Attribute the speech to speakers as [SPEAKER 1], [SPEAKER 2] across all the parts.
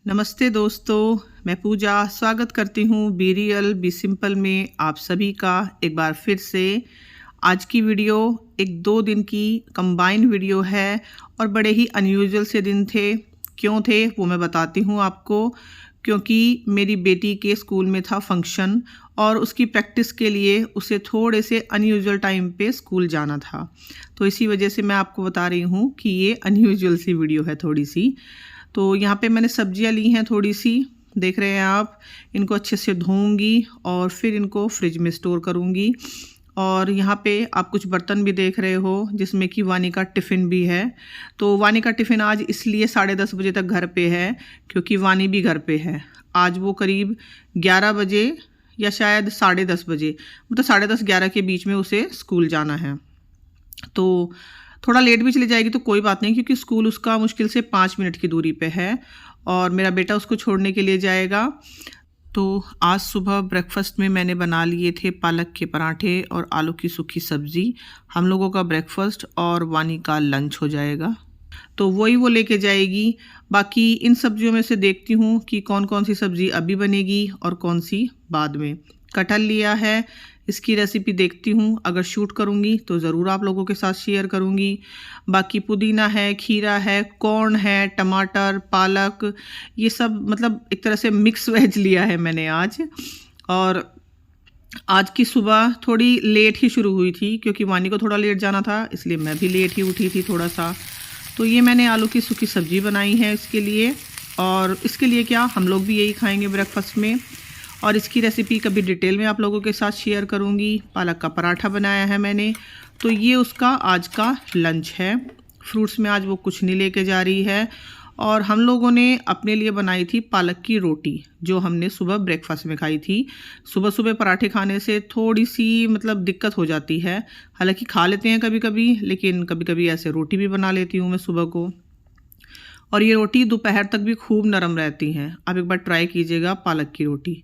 [SPEAKER 1] नमस्ते दोस्तों, मैं पूजा स्वागत करती हूँ बी रियल बी सिंपल में आप सभी का एक बार फिर से। आज की वीडियो एक 2 दिन की कंबाइन वीडियो है और बड़े ही अनयूजुअल से दिन थे। क्यों थे वो मैं बताती हूँ आपको। क्योंकि मेरी बेटी के स्कूल में था फंक्शन और उसकी प्रैक्टिस के लिए उसे थोड़े से अनयूजुअल टाइम पे स्कूल जाना था, तो इसी वजह से मैं आपको बता रही हूँ कि ये अनयूजुअल सी वीडियो है थोड़ी सी। तो यहाँ पे मैंने सब्जियाँ ली हैं थोड़ी सी, देख रहे हैं आप। इनको अच्छे से धोऊंगी और फिर इनको फ्रिज में स्टोर करूँगी। और यहाँ पे आप कुछ बर्तन भी देख रहे हो जिसमें कि वानी का टिफ़िन भी है। तो वानी का टिफ़िन आज इसलिए 10:30 बजे तक घर पे है क्योंकि वानी भी घर पे है। आज वो करीब 11 बजे या शायद 10:30 बजे, मतलब 10:30-11 के बीच में उसे स्कूल जाना है। तो थोड़ा लेट भी चली जाएगी तो कोई बात नहीं, क्योंकि स्कूल उसका मुश्किल से 5 मिनट की दूरी पे है और मेरा बेटा उसको छोड़ने के लिए जाएगा। तो आज सुबह ब्रेकफास्ट में मैंने बना लिए थे पालक के पराठे और आलू की सूखी सब्ज़ी। हम लोगों का ब्रेकफास्ट और वानी का लंच हो जाएगा, तो वही वो लेके जाएगी। बाकी इन सब्जियों में से देखती हूँ कि कौन कौन सी सब्ज़ी अभी बनेगी और कौन सी बाद में। कटहल लिया है, इसकी रेसिपी देखती हूँ, अगर शूट करूँगी तो ज़रूर आप लोगों के साथ शेयर करूँगी। बाकी पुदीना है, खीरा है, कॉर्न है, टमाटर, पालक, ये सब मतलब एक तरह से मिक्स वेज लिया है मैंने आज। और आज की सुबह थोड़ी लेट ही शुरू हुई थी क्योंकि वानी को थोड़ा लेट जाना था, इसलिए मैं भी लेट ही उठी थी थोड़ा सा। तो ये मैंने आलू की सूखी सब्ज़ी बनाई है इसके लिए, और इसके लिए क्या हम लोग भी यही खाएंगे ब्रेकफास्ट में। और इसकी रेसिपी कभी डिटेल में आप लोगों के साथ शेयर करूंगी। पालक का पराठा बनाया है मैंने, तो ये उसका आज का लंच है। फ्रूट्स में आज वो कुछ नहीं लेके जा रही है। और हम लोगों ने अपने लिए बनाई थी पालक की रोटी, जो हमने सुबह ब्रेकफास्ट में खाई थी। सुबह सुबह पराठे खाने से थोड़ी सी मतलब दिक्कत हो जाती है, हालांकि खा लेते हैं कभी कभी, लेकिन कभी कभी ऐसे रोटी भी बना लेती हूँ मैं सुबह को। और ये रोटी दोपहर तक भी खूब नरम रहती हैं। आप एक बार ट्राई कीजिएगा पालक की रोटी।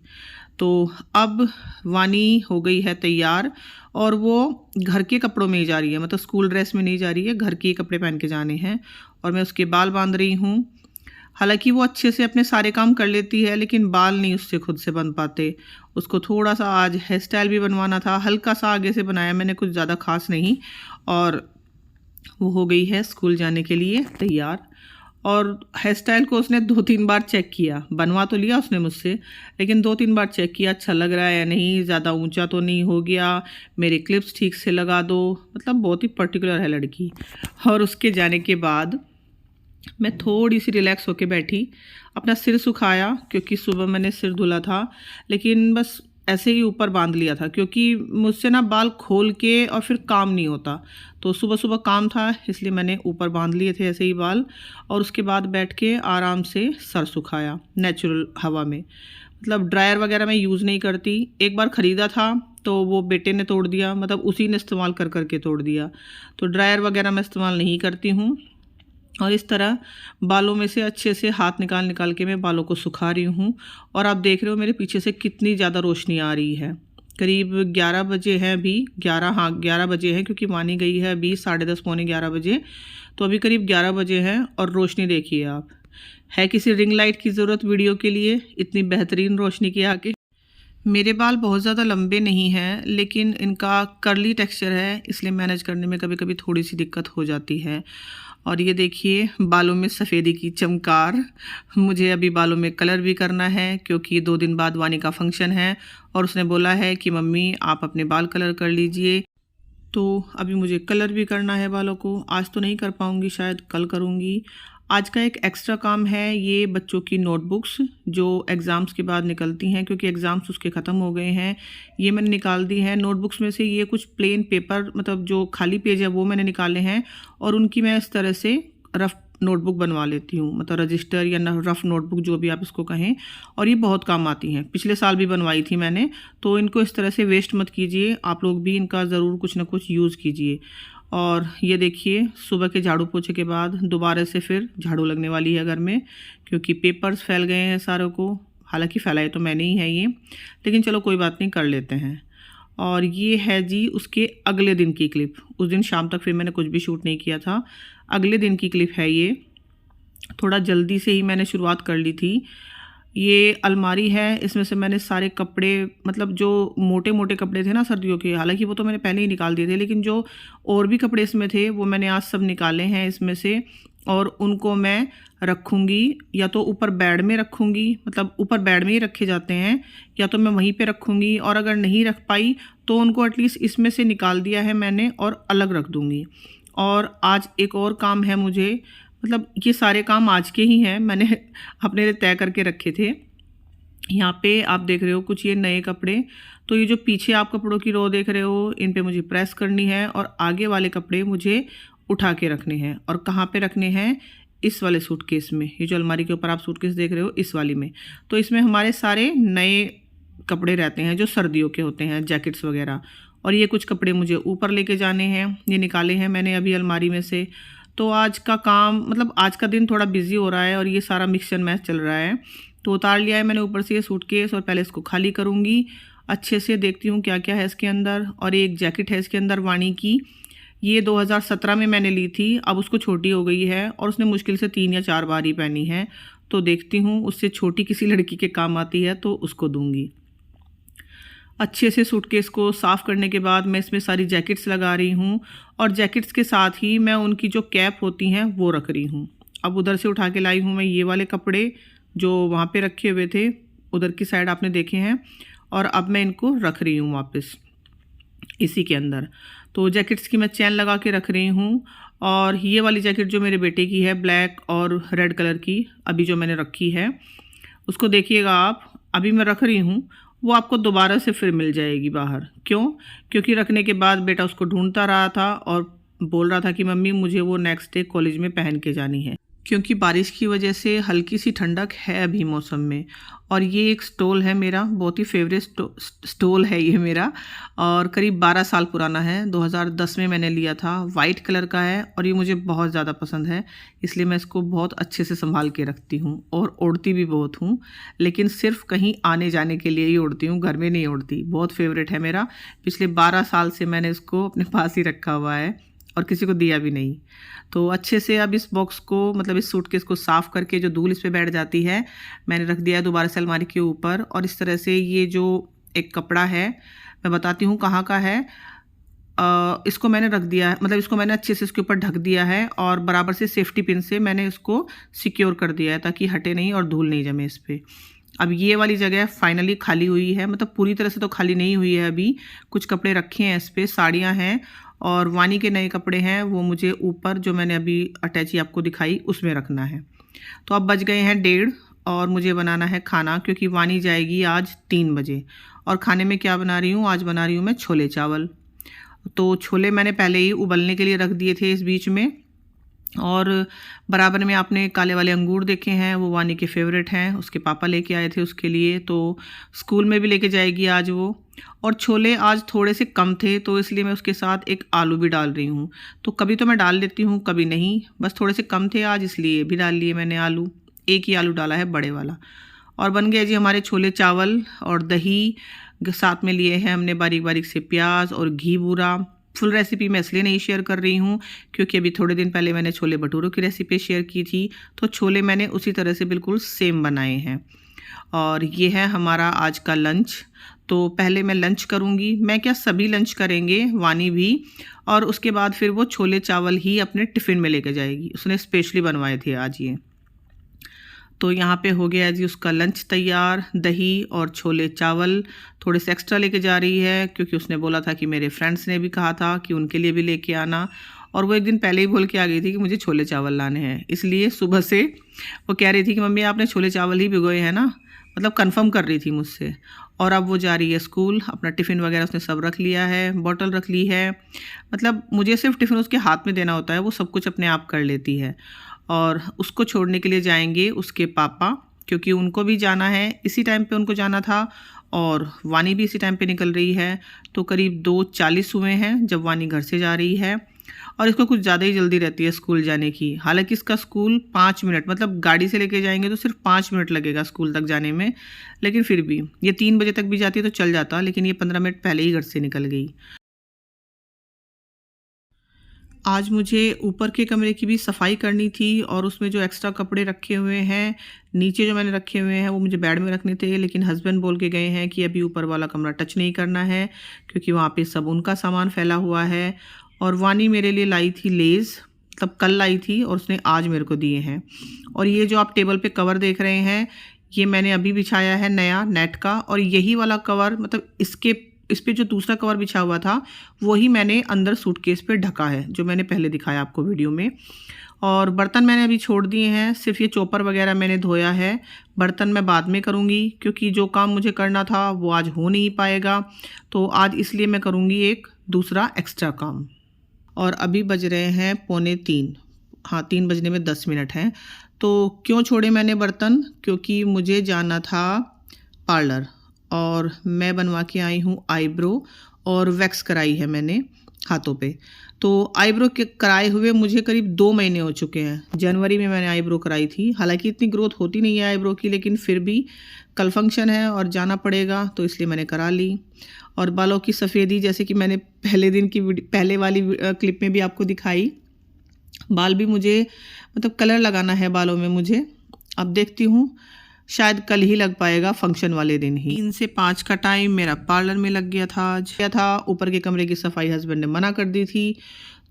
[SPEAKER 1] तो अब वानी हो गई है तैयार और वो घर के कपड़ों में ही जा रही है, मतलब स्कूल ड्रेस में नहीं जा रही है, घर के कपड़े पहन के जाने हैं। और मैं उसके बाल बांध रही हूँ। हालांकि वो अच्छे से अपने सारे काम कर लेती है, लेकिन बाल नहीं उससे खुद से बन पाते। उसको थोड़ा सा आज हेयर स्टाइल भी बनवाना था, हल्का सा आगे से बनाया मैंने, कुछ ज़्यादा खास नहीं। और वो हो गई है स्कूल जाने के लिए तैयार। और हेयर स्टाइल को उसने 2-3 बार चेक किया, बनवा तो लिया उसने मुझसे, लेकिन 2-3 बार चेक किया अच्छा लग रहा है या नहीं, ज़्यादा ऊंचा तो नहीं हो गया, मेरे क्लिप्स ठीक से लगा दो। मतलब बहुत ही पर्टिकुलर है लड़की। और उसके जाने के बाद मैं थोड़ी सी रिलैक्स होके बैठी, अपना सिर सुखाया क्योंकि सुबह मैंने सिर धुला था, लेकिन बस ऐसे ही ऊपर बांध लिया था क्योंकि मुझसे ना बाल खोल के और फिर काम नहीं होता। तो सुबह सुबह काम था इसलिए मैंने ऊपर बांध लिए थे ऐसे ही बाल। और उसके बाद बैठ के आराम से सर सुखाया नेचुरल हवा में। मतलब ड्रायर वगैरह मैं यूज़ नहीं करती। एक बार ख़रीदा था तो वो बेटे ने तोड़ दिया, मतलब उसी ने इस्तेमाल कर करके तोड़ दिया। तो ड्रायर वगैरह मैं इस्तेमाल नहीं करती हूँ। और इस तरह बालों में से अच्छे से हाथ निकाल निकाल के मैं बालों को सुखा रही हूँ। और आप देख रहे हो मेरे पीछे से कितनी ज़्यादा रोशनी आ रही है। करीब 11 बजे हैं अभी, 11 बजे हैं क्योंकि वानी गई है अभी 10:30 पौने 11 बजे। तो अभी करीब 11 बजे हैं और रोशनी देखिए आप। है किसी रिंग लाइट की ज़रूरत वीडियो के लिए इतनी बेहतरीन रोशनी के आगे। मेरे बाल बहुत ज़्यादा लंबे नहीं हैं, लेकिन इनका कर्ली टेक्सचर है, इसलिए मैनेज करने में कभी कभी थोड़ी सी दिक्कत हो जाती है। और ये देखिए बालों में सफ़ेदी की चमकार। मुझे अभी बालों में कलर भी करना है क्योंकि 2 दिन बाद वानी का फंक्शन है और उसने बोला है कि मम्मी आप अपने बाल कलर कर लीजिए। तो अभी मुझे कलर भी करना है बालों को। आज तो नहीं कर पाऊँगी, शायद कल करूँगी। आज का एक एक्स्ट्रा काम है ये बच्चों की नोटबुक्स जो एग्ज़ाम्स के बाद निकलती हैं, क्योंकि एग्ज़ाम्स उसके ख़त्म हो गए हैं। ये मैंने निकाल दी हैं नोटबुक्स में से। ये कुछ प्लेन पेपर, मतलब जो खाली पेज है वो मैंने निकाले हैं और उनकी मैं इस तरह से रफ़ नोटबुक बनवा लेती हूँ, मतलब रजिस्टर या रफ़ नोटबुक जो भी आप इसको कहें। और ये बहुत काम आती हैं, पिछले साल भी बनवाई थी मैंने। तो इनको इस तरह से वेस्ट मत कीजिए, आप लोग भी इनका ज़रूर कुछ ना कुछ यूज़ कीजिए। और ये देखिए सुबह के झाड़ू पोछे के बाद दोबारा से फिर झाड़ू लगने वाली है घर में, क्योंकि पेपर्स फैल गए हैं सारों को। हालांकि फैलाए तो मैंने ही है ये, लेकिन चलो कोई बात नहीं, कर लेते हैं। और ये है जी उसके अगले दिन की क्लिप। उस दिन शाम तक फिर मैंने कुछ भी शूट नहीं किया था, अगले दिन की क्लिप है ये। थोड़ा जल्दी से ही मैंने शुरुआत कर ली थी। ये अलमारी है, इसमें से मैंने सारे कपड़े, मतलब जो मोटे मोटे कपड़े थे ना सर्दियों के, हालांकि वो तो मैंने पहले ही निकाल दिए थे, लेकिन जो और भी कपड़े इसमें थे वो मैंने आज सब निकाले हैं इसमें से। और उनको मैं रखूँगी, या तो ऊपर बेड में रखूँगी, मतलब ऊपर बेड में ही रखे जाते हैं, या तो मैं वहीं पे रखूँगी, और अगर नहीं रख पाई तो उनको एटलीस्ट इसमें से निकाल दिया है मैंने और अलग रख दूँगी। और आज एक और काम है मुझे, मतलब ये सारे काम आज के ही हैं, मैंने अपने लिए तय करके रखे थे। यहाँ पे आप देख रहे हो कुछ ये नए कपड़े, तो ये जो पीछे आप कपड़ों की रो देख रहे हो, इन पे मुझे प्रेस करनी है, और आगे वाले कपड़े मुझे उठा के रखने हैं। और कहाँ पे रखने हैं? इस वाले सूटकेस में। ये जो अलमारी के ऊपर आप सूटकेस देख रहे हो, इस वाली में। तो इसमें हमारे सारे नए कपड़े रहते हैं जो सर्दियों के होते हैं, जैकेट्स वगैरह। और ये कुछ कपड़े मुझे ऊपर लेके जाने हैं, ये निकाले हैं मैंने अभी अलमारी में से। तो आज का काम, मतलब आज का दिन थोड़ा बिजी हो रहा है, और ये सारा मिक्सचर मैच चल रहा है। तो उतार लिया है मैंने ऊपर से ये सूटकेस, और पहले इसको खाली करूँगी, अच्छे से देखती हूँ क्या क्या है इसके अंदर। और एक जैकेट है इसके अंदर वाणी की, ये 2017 में मैंने ली थी, अब उसको छोटी हो गई है, और उसने मुश्किल से 3 या 4 बार ही पहनी है। तो देखती हूँ उससे छोटी किसी लड़की के काम आती है तो उसको दूँगी। अच्छे से सूटकेस को साफ़ करने के बाद मैं इसमें सारी जैकेट्स लगा रही हूँ, और जैकेट्स के साथ ही मैं उनकी जो कैप होती हैं वो रख रही हूँ। अब उधर से उठा के लाई हूँ मैं ये वाले कपड़े जो वहाँ पे रखे हुए थे, उधर की साइड आपने देखे हैं, और अब मैं इनको रख रही हूँ वापस इसी के अंदर। तो जैकेट्स की मैं चैन लगा के रख रही हूँ। और ये वाली जैकेट जो मेरे बेटे की है, ब्लैक और रेड कलर की, अभी जो मैंने रखी है, उसको देखिएगा आप, अभी मैं रख रही हूँ, वो आपको दोबारा से फिर मिल जाएगी बाहर। क्यों? क्योंकि रखने के बाद बेटा उसको ढूंढता रहा था और बोल रहा था कि मम्मी मुझे वो नेक्स्ट डे कॉलेज में पहन के जानी है। क्योंकि बारिश की वजह से हल्की सी ठंडक है अभी मौसम में। और ये एक स्टोल है मेरा, बहुत ही फेवरेट स्टोल है ये मेरा, और करीब 12 साल पुराना है, 2010 में मैंने लिया था। वाइट कलर का है और ये मुझे बहुत ज़्यादा पसंद है, इसलिए मैं इसको बहुत अच्छे से संभाल के रखती हूँ, और ओढ़ती भी बहुत हूँ, लेकिन सिर्फ कहीं आने जाने के लिए ही ओढ़ती हूँ, घर में नहीं ओढ़ती। बहुत फेवरेट है मेरा, पिछले 12 साल से मैंने इसको अपने पास ही रखा हुआ है और किसी को दिया भी नहीं। तो अच्छे से अब इस बॉक्स को, मतलब इस सूटकेस को साफ़ करके, जो धूल इस पे बैठ जाती है, मैंने रख दिया है दोबारा से अलमारी के ऊपर। और इस तरह से ये जो एक कपड़ा है, मैं बताती हूँ कहाँ का है, इसको मैंने रख दिया है, मतलब इसको मैंने अच्छे से इसके ऊपर ढक दिया है, और बराबर से सेफ्टी पिन से मैंने इसको सिक्योर कर दिया है ताकि हटे नहीं और धूल नहीं जमे इस पर। अब ये वाली जगह फाइनली खाली हुई है, मतलब पूरी तरह से तो खाली नहीं हुई है, अभी कुछ कपड़े रखे हैं इस पर, साड़ियाँ हैं, और वानी के नए कपड़े हैं, वो मुझे ऊपर जो मैंने अभी अटैची आपको दिखाई उसमें रखना है। तो अब बज गए हैं 1:30 और मुझे बनाना है खाना, क्योंकि वानी जाएगी आज 3 बजे। और खाने में क्या बना रही हूँ? आज बना रही हूँ मैं छोले चावल। तो छोले मैंने पहले ही उबलने के लिए रख दिए थे इस बीच में। और बराबर में आपने काले वाले अंगूर देखे हैं, वो वानी के फेवरेट हैं, उसके पापा लेके आए थे उसके लिए, तो स्कूल में भी लेके जाएगी आज वो। और छोले आज थोड़े से कम थे, तो इसलिए मैं उसके साथ एक आलू भी डाल रही हूँ। तो कभी तो मैं डाल लेती हूँ, कभी नहीं, बस थोड़े से कम थे आज, इसलिए भी डाल लिए मैंने आलू। एक ही आलू डाला है, बड़े वाला। और बन गया जी हमारे छोले चावल, और दही साथ में लिए हैं हमने बारीक बारीक से प्याज और घी बूरा। फुल रेसिपी मैं इसलिए नहीं शेयर कर रही हूँ क्योंकि अभी थोड़े दिन पहले मैंने छोले भटूरों की रेसिपी शेयर की थी, तो छोले मैंने उसी तरह से बिल्कुल सेम बनाए हैं। और ये है हमारा आज का लंच। तो पहले मैं लंच करूँगी, मैं क्या सभी लंच करेंगे, वानी भी, और उसके बाद फिर वो छोले चावल ही अपने टिफ़िन में लेके जाएगी, उसने स्पेशली बनवाए थे आज ये। तो यहाँ पे हो गया जी उसका लंच तैयार। दही और छोले चावल थोड़े से एक्स्ट्रा लेके जा रही है, क्योंकि उसने बोला था कि मेरे फ्रेंड्स ने भी कहा था कि उनके लिए भी लेके आना, और वो एक दिन पहले ही बोल के आ गई थी कि मुझे छोले चावल लाने हैं, इसलिए सुबह से वो कह रही थी कि मम्मी आपने छोले चावल ही भिगोए हैं ना, मतलब कंफर्म कर रही थी मुझसे। और अब वो जा रही है स्कूल, अपना टिफ़िन वगैरह उसने सब रख लिया है, बॉटल रख ली है, मतलब मुझे सिर्फ टिफ़िन उसके हाथ में देना होता है, वो सब कुछ अपने आप कर लेती है। और उसको छोड़ने के लिए जाएंगे उसके पापा, क्योंकि उनको भी जाना है, इसी टाइम पे उनको जाना था, और वानी भी इसी टाइम पे निकल रही है। तो करीब 2:40 हुए हैं जब वानी घर से जा रही है, और इसको कुछ ज़्यादा ही जल्दी रहती है स्कूल जाने की। हालांकि इसका स्कूल 5 मिनट, मतलब गाड़ी से लेके जाएंगे तो सिर्फ 5 मिनट लगेगा स्कूल तक जाने में, लेकिन फिर भी ये 3 बजे तक भी जाती है तो चल जाता, लेकिन ये 15 मिनट पहले ही घर से निकल गई। आज मुझे ऊपर के कमरे की भी सफाई करनी थी और उसमें जो एक्स्ट्रा कपड़े रखे हुए हैं, नीचे जो मैंने रखे हुए हैं वो मुझे बेड में रखने थे, लेकिन हस्बैंड बोल के गए हैं कि अभी ऊपर वाला कमरा टच नहीं करना है क्योंकि वहाँ पे सब उनका सामान फैला हुआ है। और वानी मेरे लिए लाई थी लेज़, मतलब कल लाई थी और उसने आज मेरे को दिए हैं। और ये जो आप टेबल पे कवर देख रहे हैं, ये मैंने अभी बिछाया है नया नेट का, और यही वाला कवर मतलब इस पे जो दूसरा कवर बिछा हुआ था वही मैंने अंदर सूटकेस पे ढका है, जो मैंने पहले दिखाया आपको वीडियो में। और बर्तन मैंने अभी छोड़ दिए हैं, सिर्फ ये चॉपर वगैरह मैंने धोया है। बर्तन मैं बाद में करूँगी क्योंकि जो काम मुझे करना था वो आज हो नहीं पाएगा, तो आज इसलिए मैं करूँगी एक दूसरा एक्स्ट्रा काम। और अभी बज रहे हैं 2:45, हाँ 3 बजने में 10 मिनट हैं। तो क्यों छोड़े मैंने बर्तन, क्योंकि मुझे जाना था पार्लर और मैं बनवा के आई हूँ आईब्रो और वैक्स कराई है मैंने हाथों पे। तो आईब्रो के कराए हुए मुझे करीब 2 महीने हो चुके हैं। जनवरी में मैंने आईब्रो कराई थी, हालांकि इतनी ग्रोथ होती नहीं है आईब्रो की, लेकिन फिर भी कल फंक्शन है और जाना पड़ेगा तो इसलिए मैंने करा ली। और बालों की सफ़ेदी, जैसे कि मैंने पहले वाली क्लिप में भी आपको दिखाई, बाल भी मुझे मतलब कलर लगाना है बालों में मुझे। अब देखती हूँ, शायद कल ही लग पाएगा, फंक्शन वाले दिन ही। 3 से 5 का टाइम मेरा पार्लर में लग गया था आज। क्या था, ऊपर के कमरे की सफाई हस्बैंड ने मना कर दी थी,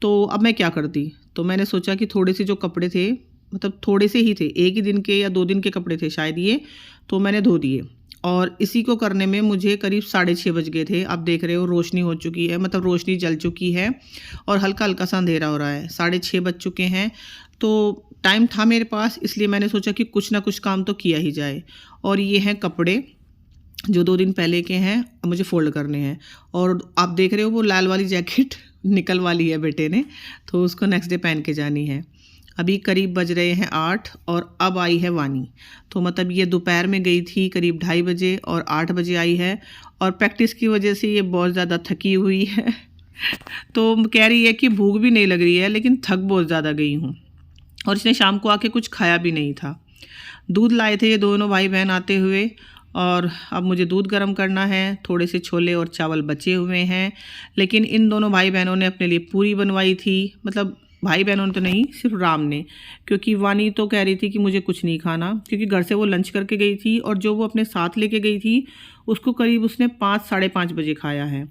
[SPEAKER 1] तो अब मैं क्या करती। तो मैंने सोचा कि थोड़े से जो कपड़े थे, मतलब थोड़े से ही थे, 1 ही दिन के या 2 दिन के कपड़े थे शायद ये, तो मैंने धो दिए। और इसी को करने में मुझे करीब 6:30 बज गए थे। आप देख रहे हो रोशनी हो चुकी है, मतलब रोशनी जल चुकी है और हल्का हल्का सा अंधेरा हो रहा है। 6:30 बज चुके हैं, तो टाइम था मेरे पास, इसलिए मैंने सोचा कि कुछ ना कुछ काम तो किया ही जाए। और ये हैं कपड़े जो 2 दिन पहले के हैं, मुझे फ़ोल्ड करने हैं। और आप देख रहे हो वो लाल वाली जैकेट निकल वाली है बेटे ने, तो उसको नेक्स्ट डे पहन के जानी है। अभी करीब बज रहे हैं 8 और अब आई है वानी। तो मतलब ये दोपहर में गई थी करीब 2:30 बजे और 8 बजे आई है। और प्रैक्टिस की वजह से ये बहुत ज़्यादा थकी हुई है तो कह रही है कि भूख भी नहीं लग रही है, लेकिन थक बहुत ज़्यादा गई हूँ। और इसने शाम को आके कुछ खाया भी नहीं था। दूध लाए थे ये दोनों भाई बहन आते हुए, और अब मुझे दूध गर्म करना है। थोड़े से छोले और चावल बचे हुए हैं, लेकिन इन दोनों भाई बहनों ने अपने लिए पूरी बनवाई थी। मतलब भाई बहनों ने तो नहीं, सिर्फ राम ने, क्योंकि वानी तो कह रही थी कि मुझे कुछ नहीं खाना, क्योंकि घर से वो लंच करके गई थी और जो वो अपने साथ लेके गई थी उसको करीब उसने 5 साढ़े 5 बजे खाया है।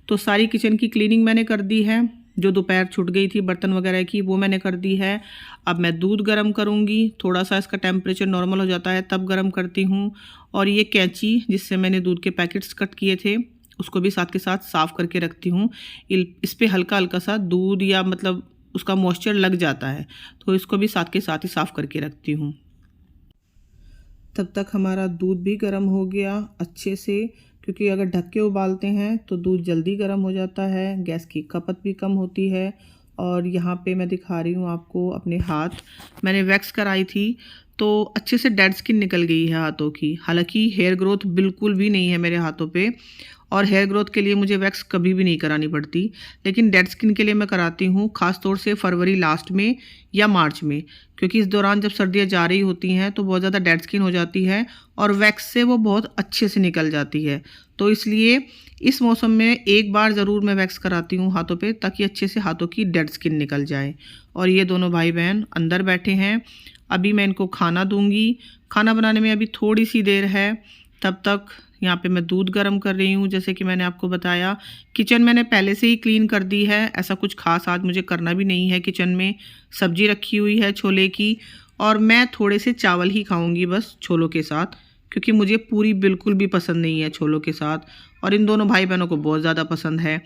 [SPEAKER 1] तो सारी किचन की क्लीनिंग मैंने कर दी है, जो दोपहर छूट गई थी बर्तन वगैरह की वो मैंने कर दी है। अब मैं दूध गर्म करूँगी, थोड़ा सा इसका टेम्परेचर नॉर्मल हो जाता है तब गर्म करती हूँ। और ये कैंची जिससे मैंने दूध के पैकेट्स कट किए थे उसको भी साथ के साथ साफ़ करके रखती हूँ। इस पर हल्का हल्का सा दूध या मतलब उसका मॉइस्चर लग जाता है, तो इसको भी साथ के साथ ही साफ़ करके रखती हूँ। तब तक हमारा दूध भी गर्म हो गया अच्छे से, क्योंकि अगर ढक के उबालते हैं तो दूध जल्दी गर्म हो जाता है, गैस की खपत भी कम होती है। और यहाँ पे मैं दिखा रही हूँ आपको अपने हाथ, मैंने वैक्स कराई थी तो अच्छे से डेड स्किन निकल गई है हाथों की। हालांकि हेयर ग्रोथ बिल्कुल भी नहीं है मेरे हाथों पे, और हेयर ग्रोथ के लिए मुझे वैक्स कभी भी नहीं करानी पड़ती, लेकिन डेड स्किन के लिए मैं कराती हूँ, ख़ास तौर से फरवरी लास्ट में या मार्च में, क्योंकि इस दौरान जब सर्दियाँ जा रही होती हैं तो बहुत ज़्यादा डेड स्किन हो जाती है और वैक्स से वो बहुत अच्छे से निकल जाती है। तो इसलिए इस मौसम में एक बार ज़रूर मैं वैक्स कराती हूँ हाथों पे, ताकि अच्छे से हाथों की डेड स्किन निकल जाए। और ये दोनों भाई बहन अंदर बैठे हैं, अभी मैं इनको खाना दूंगी। खाना बनाने में अभी थोड़ी सी देर है, तब तक यहाँ पे मैं दूध गर्म कर रही हूँ। जैसे कि मैंने आपको बताया, किचन मैंने पहले से ही क्लीन कर दी है, ऐसा कुछ खास आज मुझे करना भी नहीं है। किचन में सब्जी रखी हुई है छोले की, और मैं थोड़े से चावल ही खाऊंगी बस छोलों के साथ, क्योंकि मुझे पूरी बिल्कुल भी पसंद नहीं है छोलों के साथ, और इन दोनों भाई बहनों को बहुत ज़्यादा पसंद है।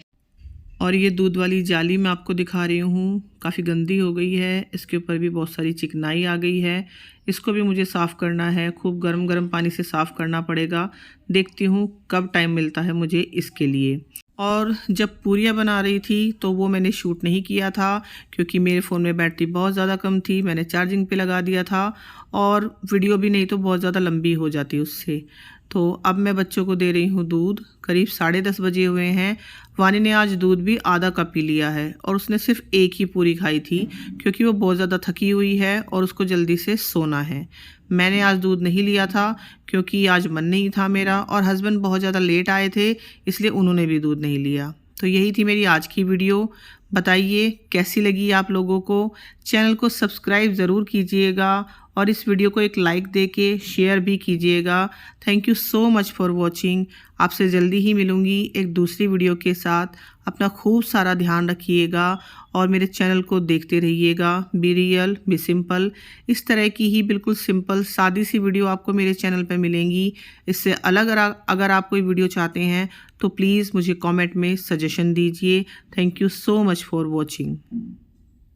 [SPEAKER 1] और ये दूध वाली जाली मैं आपको दिखा रही हूँ, काफ़ी गंदी हो गई है, इसके ऊपर भी बहुत सारी चिकनाई आ गई है। इसको भी मुझे साफ़ करना है, खूब गर्म गर्म पानी से साफ़ करना पड़ेगा। देखती हूँ कब टाइम मिलता है मुझे इसके लिए। और जब पूरियाँ बना रही थी तो वो मैंने शूट नहीं किया था, क्योंकि मेरे फ़ोन में बैटरी बहुत ज़्यादा कम थी, मैंने चार्जिंग पे लगा दिया था, और वीडियो भी नहीं तो बहुत ज़्यादा लंबी हो जाती उससे। तो अब मैं बच्चों को दे रही हूँ दूध, करीब 10:30 बजे हुए हैं। वानी ने आज दूध भी आधा कप पी लिया है, और उसने सिर्फ एक ही पूरी खाई थी, क्योंकि वो बहुत ज़्यादा थकी हुई है और उसको जल्दी से सोना है। मैंने आज दूध नहीं लिया था क्योंकि आज मन नहीं था मेरा, और हस्बैंड बहुत ज़्यादा लेट आए थे, इसलिए उन्होंने भी दूध नहीं लिया। तो यही थी मेरी आज की वीडियो। बताइए कैसी लगी आप लोगों को। चैनल को सब्सक्राइब ज़रूर कीजिएगा और इस वीडियो को एक लाइक देके शेयर भी कीजिएगा। Thank you so much for watching. आपसे जल्दी ही मिलूँगी एक दूसरी वीडियो के साथ। अपना खूब सारा ध्यान रखिएगा और मेरे चैनल को देखते रहिएगा। बी रियल बी सिंपल, इस तरह की ही बिल्कुल सिंपल सादी सी वीडियो आपको मेरे चैनल पर मिलेंगी। इससे अलग अगर आप कोई वीडियो चाहते हैं तो प्लीज़ मुझे कमेंट में सजेशन दीजिए। Thank you so much for watching.